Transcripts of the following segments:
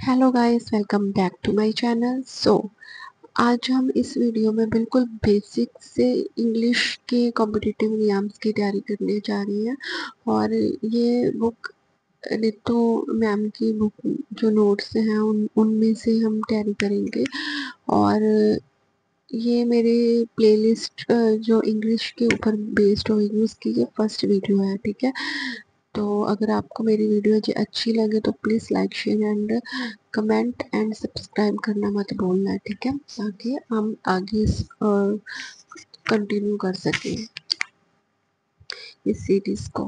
Hello guys, welcome back to my channel. आज हम इस वीडियो में बिल्कुल बेसिक से इंग्लिश के कॉम्पिटिटिव एग्जाम्स की तैयारी करने जा रही हैं। और ये बुक रितु मैम की बुक जो नोट्स हैं उनमें से हम तैयारी करेंगे। और ये मेरे प्लेलिस्ट जो इंग्लिश के ऊपर बेस्ड होगी उसकी ये फर्स्ट वीडियो है, ठीक है। तो अगर आपको मेरी वीडियो अच्छी लगे तो please like share and comment and subscribe करना मत भूलना, ठीक है, ताकि हम आगे कंटिन्यू कर सकें इस सीरीज को।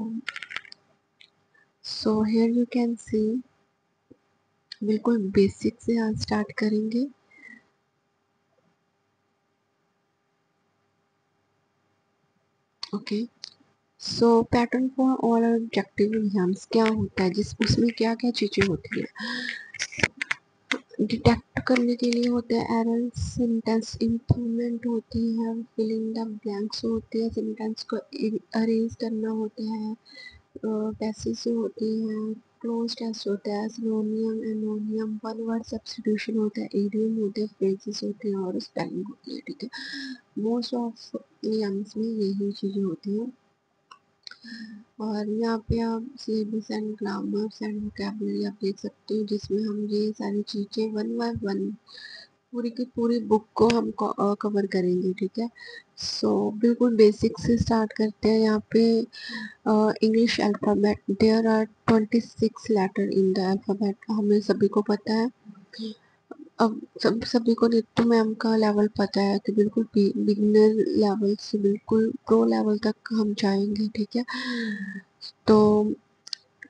So here you can see, बिल्कुल बेसिक से आज स्टार्ट करेंगे। Okay, so pattern for all objective exams क्या होता है, जिस उसमें क्या क्या चीज़ें होती है। डिटेक्ट करने के लिए होते हैं एरर्स, सेंटेंस इम्प्रूवमेंट होती है, फिलिंग द ब्लैंक्स होती है, सेंटेंस को अरेंज करना होता है, पैसेज होती हैं, क्लोज टेस्ट होता है, सिनोनियम एनोनियम, वन वर्ड सब्स्टिट्यूशन होता है, इडियम होते हैं, फ्रेजेस होते हैं और स्पेलिंग होती है, ठीक है। मोस्ट ऑफ एग्जाम्स में यही चीज़ें होती हैं। और यहाँ पे आप syllabus and grammars and vocabulary आप देख सकते हो, जिसमें हम ये सारी चीज़ें वन बाय वन पूरी की पूरी बुक को हम कवर करेंगे, ठीक है। बिल्कुल बेसिक से स्टार्ट करते हैं। यहाँ पे English alphabet, there are 26 letter in the alphabet, हमें सभी को पता है। अब सभी को नीतू मैम का लेवल पता है कि बिल्कुल बिगिनर लेवल से बिल्कुल प्रो लेवल तक हम जाएंगे, ठीक है। तो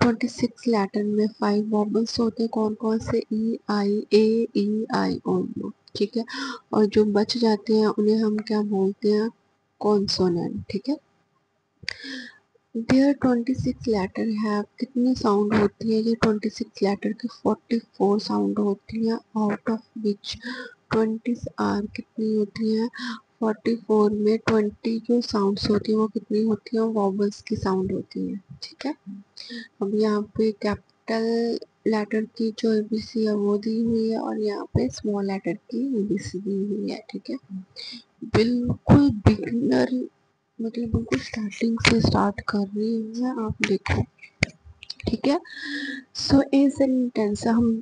26 लेटर में 5 वॉबल्स होते हैं, कौन कौन से, ई आई, ए ई आई ओ यू, ठीक है। और जो बच जाते हैं उन्हें हम क्या बोलते हैं, कॉन्सोनेंट, ठीक है। देयर 26 लेटर है, कितनी साउंड होती है ये 26 लेटर की, 44 साउंड होती है, आउट ऑफ विच 20 आर कितनी होती है, 44 में 20 जो साउंड्स होती है वो कितनी होती है, वॉबल्स की साउंड होती है, ठीक है। अब यहाँ पे कैपिटल लेटर की जो एबीसी है वो दी हुई है, और यहाँ पे स्मॉल लेटर की एबीसी दी हुई है, ठीक है। बिल्कुल बिगिनर, मतलब बिल्कुल स्टार्टिंग से स्टार्ट कर रही हूँ मैं, आप देखो, ठीक है। ए सेंटेंस हम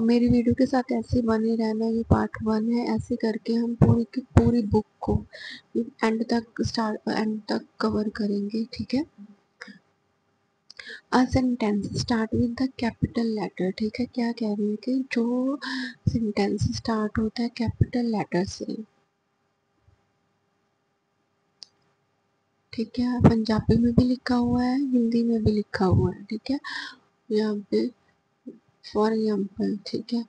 मेरी वीडियो के साथ ऐसे बने रहना, ये पार्ट 1 है, ऐसे करके हम पूरी की पूरी बुक को एंड तक कवर करेंगे, ठीक है। A sentence start with the capital letter, ठीक है। क्या कह रही है कि जो सेंटेंस स्टार्ट होता है कैपिटल लेटर से, ठीक है। पंजाबी में भी लिखा हुआ है, हिंदी में भी लिखा हुआ है, ठीक है। यहाँ पे फॉर एग्जाम्पल, ठीक है,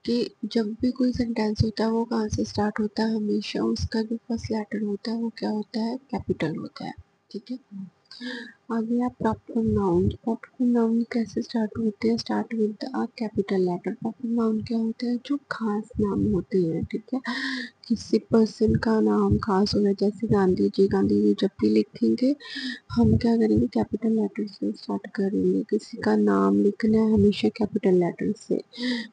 कि जब भी कोई सेंटेंस होता है वो कहाँ से स्टार्ट होता है, हमेशा उसका जो फर्स्ट लेटर होता है वो क्या होता है, कैपिटल होता है, ठीक है। आगे आप प्रॉपर नाउन, प्रॉपर नाउन कैसे स्टार्ट होते हैं, start with a capital letter. Proper noun क्या होता है, जो खास नाम होते हैं, ठीक है। किसी पर्सन का नाम खास हो गया, जैसे गांधी जी, गांधी जी जब भी लिखेंगे हम क्या करेंगे, कैपिटल लेटर से स्टार्ट करेंगे। किसी का नाम लिखना है हमेशा कैपिटल लेटर से,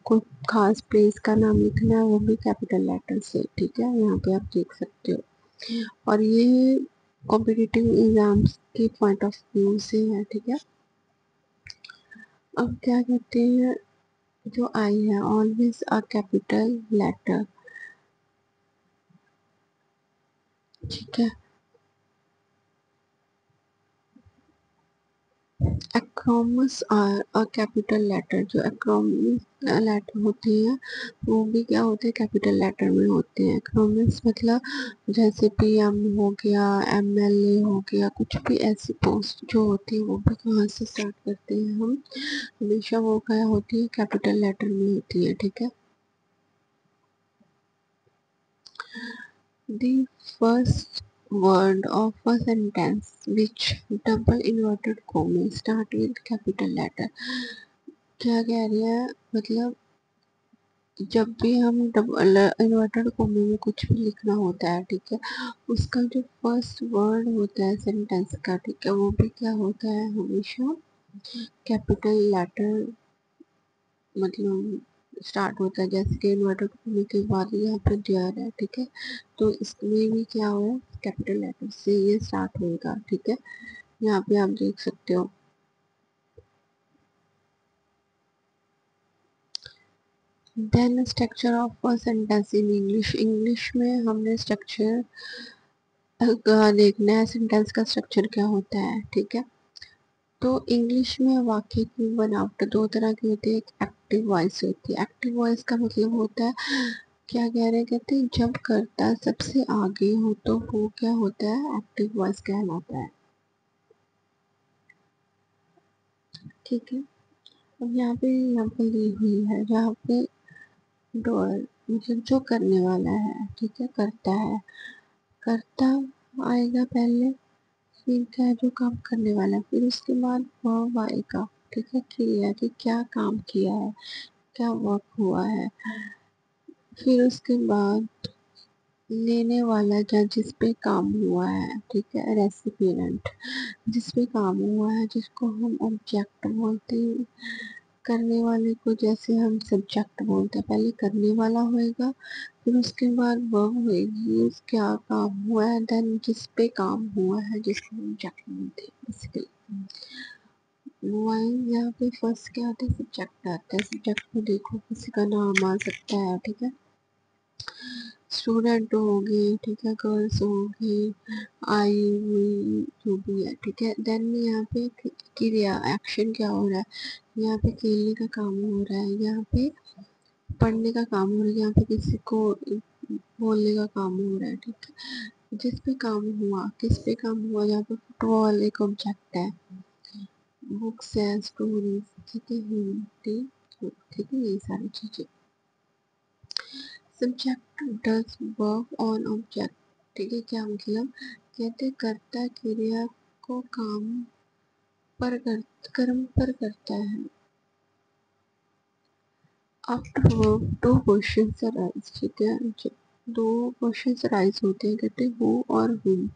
कोई खास प्लेस का नाम लिखना है वो भी कैपिटल लेटर से, ठीक है। यहाँ पे आप देख सकते हो, और ये कॉम्पिटिटिव एग्जाम्स के पॉइंट ऑफ व्यू से है, ठीक है। अब क्या कहते हैं, जो आई है, ऑलवेज अ कैपिटल लेटर, ठीक है। एक्रोनम्स आर अ कैपिटल लेटर, जो एक्रोनम्स लेटर होते हैं वो भी क्या होते हैं, कैपिटल लेटर में होते हैं। एक्रोनम्स मतलब जैसे पीएम हो गया, एमएलए हो गया, कुछ भी ऐसी पोस्ट जो होती है वो भी कहाँ से स्टार्ट करते हैं हम, हमेशा वो क्या होती है, कैपिटल लेटर में होती है, ठीक है। The first word of a sentence which double inverted commas start with capital letter, क्या कह रही है, मतलब जब भी हम डबल इन्वर्टेड कॉमा में कुछ भी लिखना होता है, ठीक है, उसका जो फर्स्ट वर्ड होता है सेंटेंस का, ठीक है, वो भी क्या होता है, हमेशा कैपिटल लेटर मतलब स्टार्ट होता है, जैसे कि इन्वर्टेड होने के बाद यहाँ पे डियर है, ठीक है। तो इसमें भी क्या हुआ, कैपिटल लेटर से ये स्टार्ट होगा, ठीक है। यहाँ पे आप देख सकते हो। Then structure of a sentence in English. English में हमने स्ट्रक्चर देखना है, सेंटेंस का स्ट्रक्चर क्या होता है, ठीक है। तो इंग्लिश में वाक्य की बनावट दो तरह की होती है, एक एक्टिव वॉइस होती है। एक्टिव वॉइस का मतलब होता है, क्या कह रहे हैं, कहते हैं जब कर्ता सबसे आगे हो तो वो क्या होता है, एक्टिव वॉइस कहलाता है, ठीक है। अब यहाँ पे एग्जाम्पल दी हुई है जहाँ पे डोर मतलब जो करने वाला है, ठीक है, करता है, करता आएगा पहले, फिर क्या है, जो काम करने वाला है, फिर उसके बाद वर्ब आएगा, ठीक है, क्रिया कि क्या काम किया है, क्या वर्क हुआ है, फिर उसके बाद लेने वाला या जिस पे काम हुआ है, ठीक है, रेसिपिएंट जिस पे काम हुआ है, जिसको हम ऑब्जेक्ट बोलते हैं। करने वाले को जैसे हम सब्जेक्ट बोलते हैं, पहले करने वाला होएगा, फिर उसके बाद वर्ब होएगी, क्या काम हुआ है, देन जिस पे काम हुआ है, जिसको हम ऑब्जेक्ट बोलते हैं बेसिकली। वाइल यहाँ पे फर्स्ट क्या आता है, सब्जेक्ट आता है। सब्जेक्ट में देखो किसी का नाम आ सकता है, ठीक है, स्टूडेंट होगी, ठीक है, गर्ल्स होगी, आई हुई, जो भी है, ठीक है। देन यहाँ पे क्रिया, एक्शन क्या हो रहा है, यहाँ पे खेलने का काम हो रहा है, यहाँ पे पढ़ने का काम हो रहा है, यहाँ पे किसी को बोलने का काम हो रहा है, ठीक है। जिस पे काम हुआ, किस पे काम हुआ, यहाँ पे फुटबॉल एक ऑब्जेक्ट है, बुक्स है, स्टोरीज, ठीक है, हिंदी, ठीक है, ये सारी चीजें। Subject does work on object, ठीक है, क्या मतलब, कहते कर्ता क्रिया को कर्म पर करता है। आफ्टर वर्क दो क्वेश्चन अराइज, ठीक है, दो क्वेश्चन अराइज होते हैं, कहते हु और whom,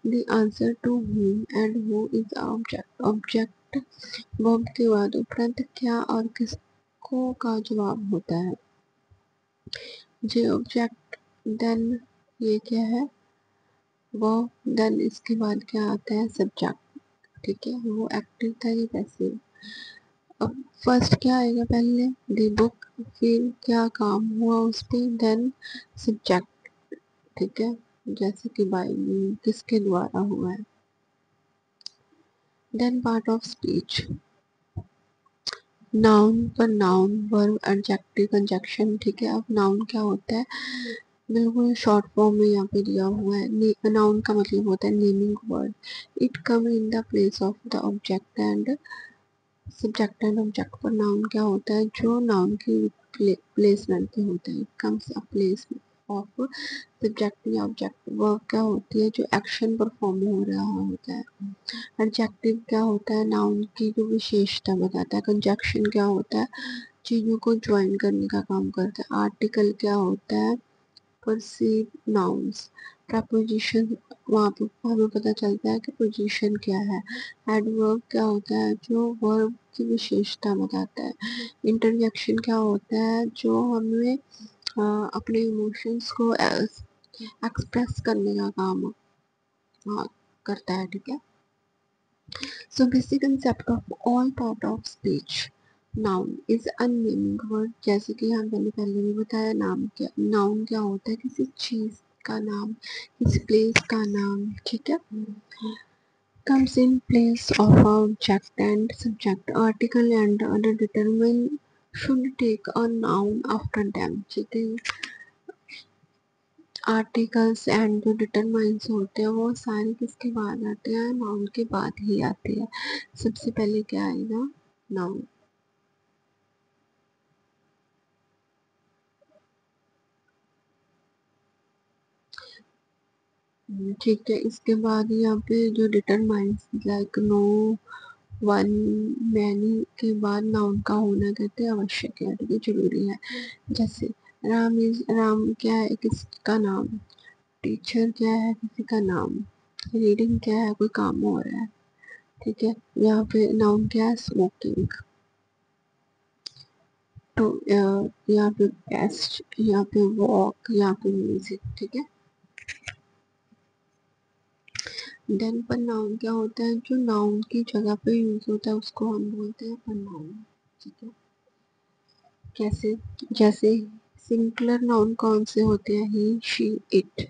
the answer to whom and who is object. Object verb के बाद उपरांत क्या और किसको का जवाब होता है, जे ऑब्जेक्ट, देन ये क्या है, वो, देन इसके बाद क्या आता है, सब्जेक्ट, ठीक है, वो एक्टिव था ये पैसिव। अब फर्स्ट क्या आएगा, पहले दी बुक, फिर क्या काम हुआ उस पे, देन सब्जेक्ट, ठीक है, जैसे कि बाय किसके द्वारा हुआ है। Then part of speech, noun pronoun, verb, adjective, conjunction, ठीक है। अब नाउन क्या होता है, बिल्कुल शॉर्ट फॉर्म में यहाँ पे दिया हुआ है। नाउन का मतलब होता है naming word, it come in the place of the object and subject and object. पर नाउन क्या होता है, जो नाउन की प्लेसमेंट पे होता है, comes a place of subject या ऑब्जेक्ट। वर्ब क्या होती है, जो एक्शन परफॉर्म हो रहा होता है। एडजेक्टिव क्या होता है, नाउन की जो विशेषता बताता है। कंजक्शन क्या होता है, चीजों को ज्वाइन करने का काम करता है। आर्टिकल क्या होता है, परसीव नाउन्स। प्रपोजिशन, वहाँ पे हमें पता चलता है कि पोजीशन क्या है। एडवर्ब क्या होता है, जो वर्ब की विशेषता बताता है। इंटरजेक्शन क्या होता है, जो हमें अपने इमोशंस को एक्सप्रेस करने का काम करता है, ठीक है। So basic concept of all part of speech, noun is a naming word, जैसे कि हम मैंने पहले भी बताया, नाउन क्या होता है, किसी चीज का नाम, किसी प्लेस का नाम, ठीक है। comes in place of object and subject, article and other determine should take a noun after them, ठीक है। आर्टिकल्स एंड जो डिटरमाइंस होते हैं वो सारे किसके बाद आते हैं, नाउन के बाद ही आते हैं। सबसे पहले क्या आएगा, नाउन, ठीक है। इसके बाद यहाँ पे जो determines, like no, one, many के बाद नाउन का होना कहते हैं आवश्यक है, ठीक है, जरूरी है। जैसे राम क्या है, किसका नाम, टीचर क्या है, किसी का नाम, रीडिंग क्या है, कोई काम हो रहा है, ठीक है। यहाँ पे नाउन क्या है, स्मोकिंग, टू, यहाँ पे बेस्ट, यहाँ पे वॉक, यहाँ पे म्यूजिक, ठीक है। देन पर नाउन क्या होता है, जो नाउन की जगह पे यूज होता है उसको हम बोलते हैं प्रनाउन, ठीक है। कैसे, जैसे सिंगुलर नाउन कौन से होते हैं, ही, शी, इट,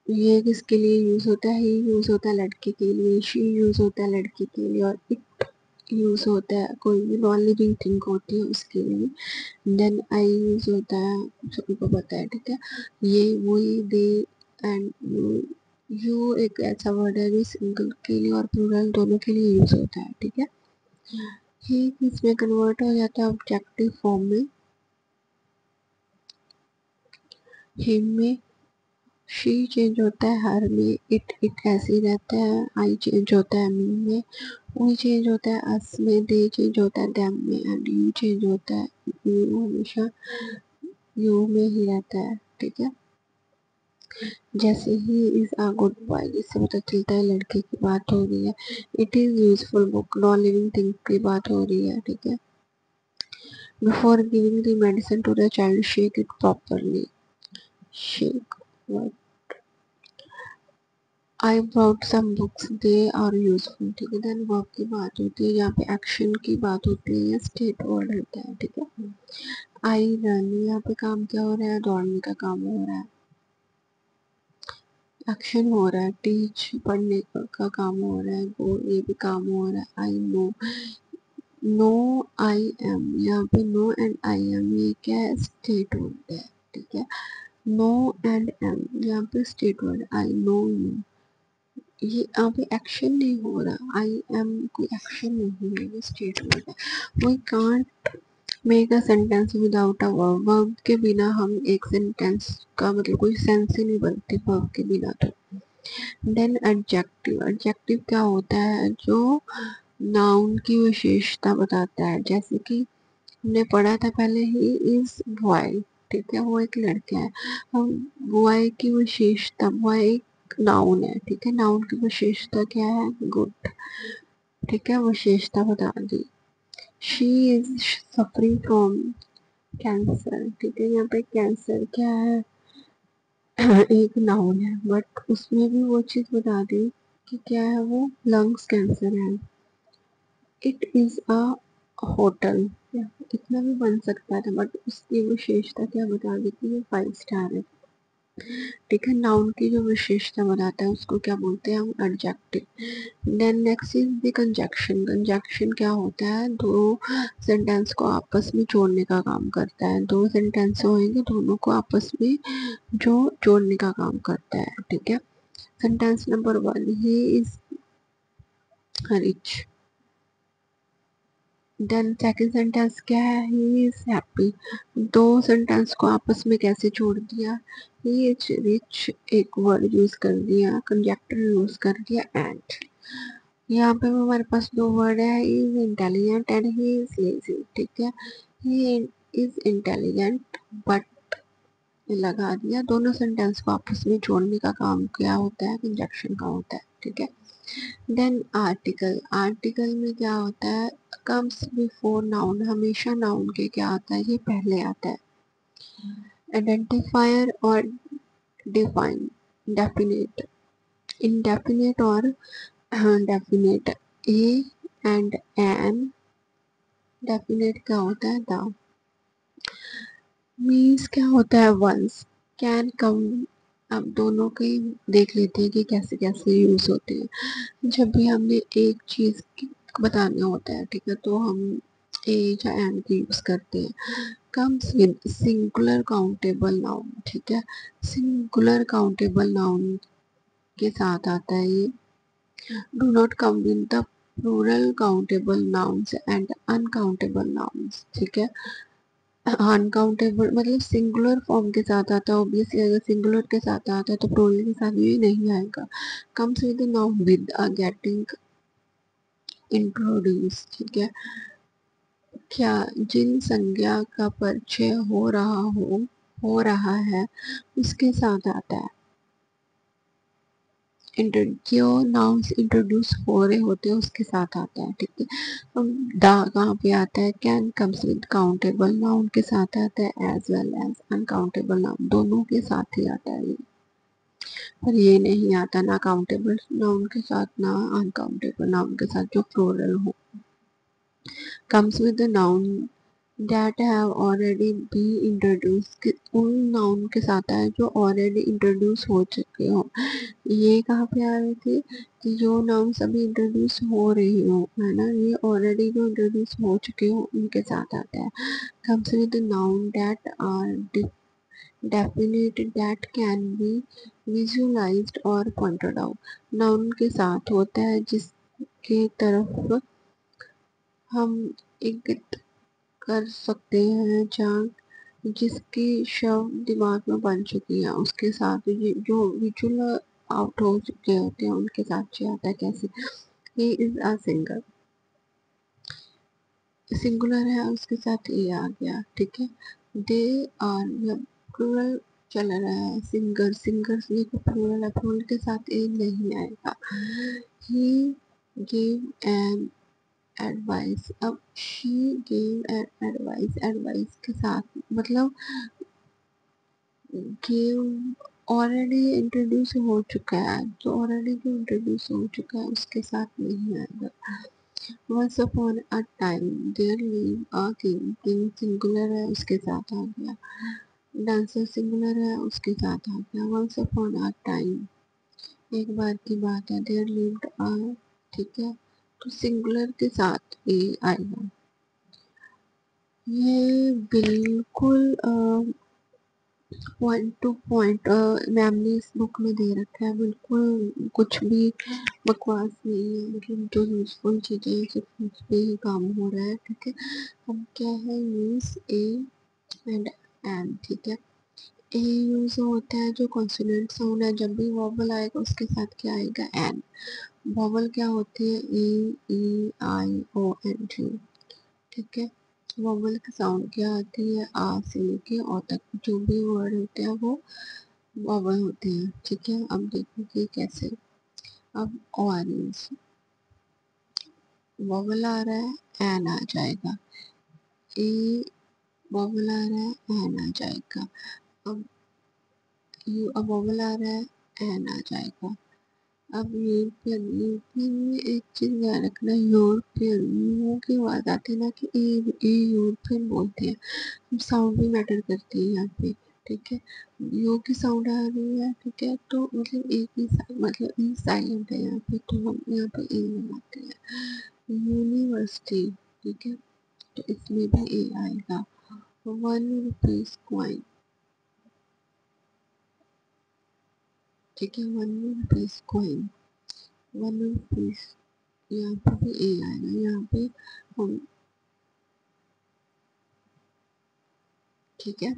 ये किसके लिए यूज होता है, ही यूज होता है लड़के के लिए, शी यूज होता है लड़की के लिए, और इट यूज होता है कोई भी नॉन लिविंग थिंग होती है उसके लिए। देन आई यूज होता है, सभी को पता है, ठीक है। ये, वही, दे एंड यू, यू एक ऐसा वर्ड है जो सिंगल के लिए और प्लूरल दोनों के लिए यूज होता है, ठीक है। ये किसमें कन्वर्ट हो जाता है, ऑब्जेक्टिव फॉर्म में, हिम में, शी चेंज होता है हर में, इट ऐसे ही रहता है, आई चेंज होता है मी में, वी चेंज होता है अस में, दे चेंज होता है देम में, एंड यू चेंज होता है, यू हमेशा यू में ही रहता है, ठीक है। जैसे he is a good boy, इससे पता चलता है लड़के की बात हो रही है। It is useful book, non living thing की बात हो रही है, ठीक है। Before giving the medicine to the child shake it properly, shake, I brought some books they are useful, ठीक है। देन वर्ब की बात होती है, यहाँ पे एक्शन की बात होती है, या स्टेट वर्ड होता है, ठीक है। आई रन, यहाँ पे काम क्या हो रहा है, दौड़ने का काम हो रहा है, एक्शन हो रहा है। टीच, पढ़ने का काम हो रहा है। गो, ये भी काम हो रहा है। I know, no, I am, यहाँ पे नो एंड आई एम ये क्या है, स्टेट वर्ड है, ठीक है। नो एंड एम यहाँ पे state word, I know you, ये यहाँ पे एक्शन नहीं हो रहा, आई एम कोई एक्शन नहीं है, ये स्टेट वर्ड है। We can't make a sentence without a verb, verb के बिना हम एक सेंटेंस का मतलब कोई सेंस ही नहीं बनती वर्ब के बिना। तो देन एडजेक्टिव, एडजेक्टिव क्या होता है, जो नाउन की विशेषता बताता है। जैसे कि हमने पढ़ा था पहले, ही इज बॉय, ठीक है, वो एक लड़का है। हम बॉय की विशेषता, बॉय एक नाउन है, ठीक है, नाउन की विशेषता क्या है, गुड, ठीक है, विशेषता बता दी। She is suffering from cancer, ठीक है, यहाँ पे कैंसर क्या है, एक नाउन है, बट उसमें भी वो चीज बता दी कि क्या है, वो लंग्स कैंसर है। इट इज अ होटल, इतना भी बन सकता था, बट उसकी विशेषता क्या बता दी कि ये 5 स्टार है, ठीक है। नाउन की जो विशेषता बताता है उसको क्या बोलते हैं हम, adjective. Then next is the conjunction, conjunction क्या होता है, दो सेंटेंस को आपस में जोड़ने का काम करता है। दो सेंटेंस होंगे, दोनों को आपस में जो जोड़ने का काम करता है, ठीक है। Sentence number 1, he is rich. Then second sentence क्या है, ही इज हैप्पी। दो सेंटेंस को आपस में कैसे जोड़ दिया, ही इज रिच एक वर्ड यूज कर दिया, कंजक्टर यूज कर दिया, एंड यहाँ पे हमारे पास दो वर्ड है, he is intelligent and he is lazy, ठीक है। ही इज इंटेलिजेंट बट लगा दिया, दोनों सेंटेंस को आपस में जोड़ने का काम क्या होता है, कंजक्शन का होता है, ठीक है। देन आर्टिकल, आर्टिकल में क्या होता है, कम्स बिफोर नाउन, हमेशा नाउन के क्या आता है, ये पहले आता है। आइडेंटिफायर और डिफाइन, डेफिनेट, इंडेफिनेट और definite, a and an, definite क्या होता है, द, मीन्स क्या होता है, वंस, कैन, कम। अब दोनों के देख लेते हैं कि कैसे कैसे यूज होते हैं। जब भी हमने एक चीज बताना होता है, ठीक है, तो हम ए या एन की यूज करते हैं। Comes with singular countable noun, ठीक है, सिंगुलर काउंटेबल नाउन के साथ आता है ये। Do not come with the plural countable nouns and uncountable nouns, ठीक है। अनकाउंटेबल मतलब सिंगुलर फॉर्म के साथ आता है, ऑब्वियसली अगर सिंगुलर के साथ आता है तो प्लूरल के साथ भी नहीं आएगा। Comes with noun with a getting introduce, ठीक है। क्या, जिन संज्ञा का परिचय हो रहा है उसके साथ आता है। जो नाउन्स इंट्रोड्यूस हो रहे होते हैं उसके साथ आता है, ठीक है। दा कहाँ पे आता है, can comes with countable noun के साथ आता है as well as uncountable noun, दोनों के साथ ही आता है ये। पर ये नहीं आता ना काउंटेबल नाउन के साथ ना अनकाउंटेबल नाउन के साथ जो प्लूरल हो। comes with the noun that have already been introduced, उन नाउन के साथ है जो ऑलरेडी इंट्रोड्यूस हो चुके हो। ये कहाँ पे आ रहे थे कि जो नाउन्स अभी इंट्रोड्यूस हो रही हो, है ना, ये ऑलरेडी जो इंट्रोड्यूस हो चुके हो उनके साथ आता है। comes with the noun that are definite that can be visualized or pointed out, noun के साथ होता है जिसके तरफ हम इंगित कर सकते हैं, जहाँ जिसकी शव दिमाग में बन चुकी है उसके साथ ये जो विजुअल आउट हो चुके होते हैं उनके साथ ये आता है। कैसे, he is a singer, singular है उसके साथ ये आ गया, ठीक है। दे आर, प्लूरल चल रहा है, सिंगर सिंगर्स ये प्लूरल है, प्लूरल के साथ ए नहीं आएगा। ही गेव एन एडवाइस, अब she gave an advice, advice के साथ मतलब गेव ऑलरेडी इंट्रोड्यूस हो चुका है, तो ऑलरेडी जो इंट्रोड्यूस हो चुका है उसके साथ नहीं आएगा। Once upon a time there live a king, king singular है उसके साथ आ गया। डांसर सिंगुलर है उसके साथ आ गया। वंस अपॉन अ टाइम एक बार की बात है, देयर लिव्ड अ, ठीक है, तो सिंगुलर के साथ ये आएगा। ये बिल्कुल पॉइंट टू पॉइंट मैम ने इस बुक में दे रखा है, बिल्कुल कुछ भी बकवास नहीं है, मतलब जो यूजफुल चीजें हैं सिर्फ उस पे ही काम हो रहा है, ठीक है। अब क्या है, यूज ए एंड एन, ठीक है। ए यूज होता है जो कॉन्सोनेंट साउंड है, जब भी वॉवल आएगा उसके साथ क्या आएगा, एन। वॉवल क्या होती है, ए ई आई ओ एन जी, ठीक है। वोवल की साउंड क्या आती है, आ से लेके ओ तक जो भी वर्ड होते हैं वो वोवल होते हैं, ठीक है। अब देखोगे कैसे, अब ऑरेंज वोवल आ रहा है एन आ जाएगा, ए वोवल आ रहा है एन आ जाएगा, अब यू अब वोवल आ रहा है एन आ जाएगा। अब यूरोपियन, यूरोपियन में एक चीज याद रखना, यूरोपियन यू की आवाज आती है ना कि ए यूरोपियन बोलते हैं, साउंड भी मैटर करती है यहाँ पे, ठीक है। यू की साउंड आ रही है, ठीक है, तो मतलब एक ही मतलब ई साइलेंट है यहाँ पे, तो हम यहाँ पे ए लगाते हैं। यूनिवर्सिटी, ठीक है, तो इसमें भी ए आएगा। 1 रुपीज कॉइन, ठीक है, 1 रुपीज कॉइन, 1 रुपीज, यहाँ पे भी ए आएगा, यहाँ पे हम, ठीक है।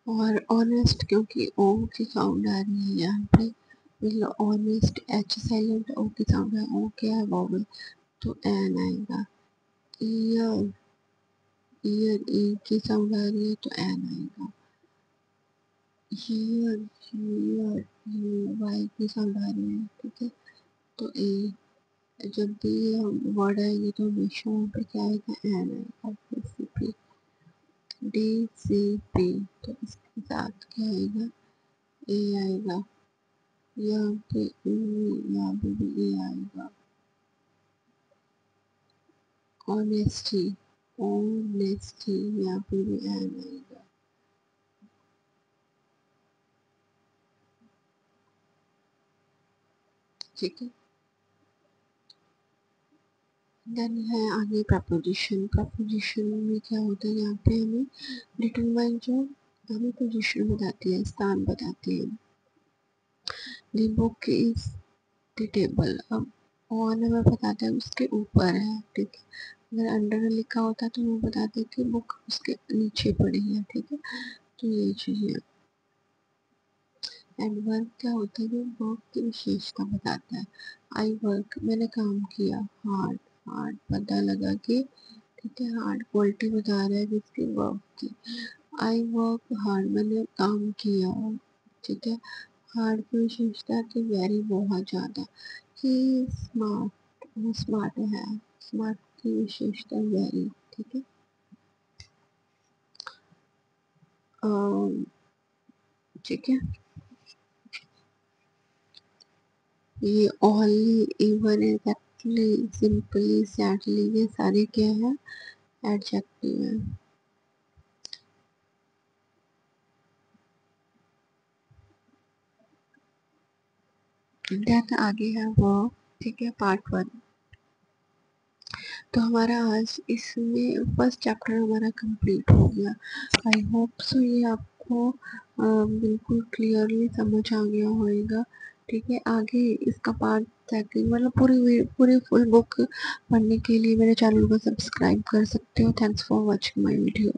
और ऑनेस्ट, क्योंकि ओ की साउंड आ रही है यहाँ पे, मतलब ऑनेस्ट एच साइलेंट, ओ की साउंड है, ओ क्या है वॉवल, तो एन आएगा। ईयर, ईयर ई की साउंड आ रही है तो एन आएगा। ईयर, ईयर यू वाई की साउंड आ रही है, ठीक है, तो ए। जब भी वर्ड आएंगे तो हमेशा वहाँ पे क्या आएगा, एन आएगा। डी, डी सी पी, तो इसके साथ क्या आएगा, ए आएगा। यहाँ पे यहाँ पे भी ए आएगा। ऑनेस्टी, ऑनेस्टी, यहाँ पे भी एन आएगा, ठीक है। देन है आगे प्रपोजिशन, प्रपोजिशन में क्या होता है, यहाँ पे हमें डिटरमाइन जो हमें पोजिशन बताती है, स्थान बताती है। The book is the table, अब ऑन हमें बताता है उसके ऊपर है, ठीक है। अगर अंडर लिखा होता तो हमें बताते हैं कि बुक उसके नीचे पड़ी है, ठीक है, तो ये चीज है। एंड वर्क क्या होता है, जो वर्क की विशेषता बताता है। आई वर्क, मैंने काम किया, हार्ड, हार्ड पता लगा कि, ठीक है, हार्ड क्वालिटी बता रहा है जिसकी वर्क की। आई वर्क हार्ड, मैंने काम किया, ठीक है। हार्ड की विशेषता की वेरी बहुत ज़्यादा, कि स्मार्ट, वो स्मार्ट है, स्मार्ट की विशेषता वेरी, ठीक है। ठीक है, ये only, even, exactly, simply, sadly, ये सारे क्या है, एडजेक्टिव है। देन आगे है वो, ठीक है, पार्ट 1। तो हमारा आज इसमें फर्स्ट चैप्टर हमारा कंप्लीट हो गया। आई होप सो ये आपको बिल्कुल क्लियरली समझ आ गया होगा। ठीक है, आगे इसका पार्ट सेकंड, मतलब पूरी फुल बुक पढ़ने के लिए मेरे चैनल को सब्सक्राइब कर सकते हो। Thanks for watching my video.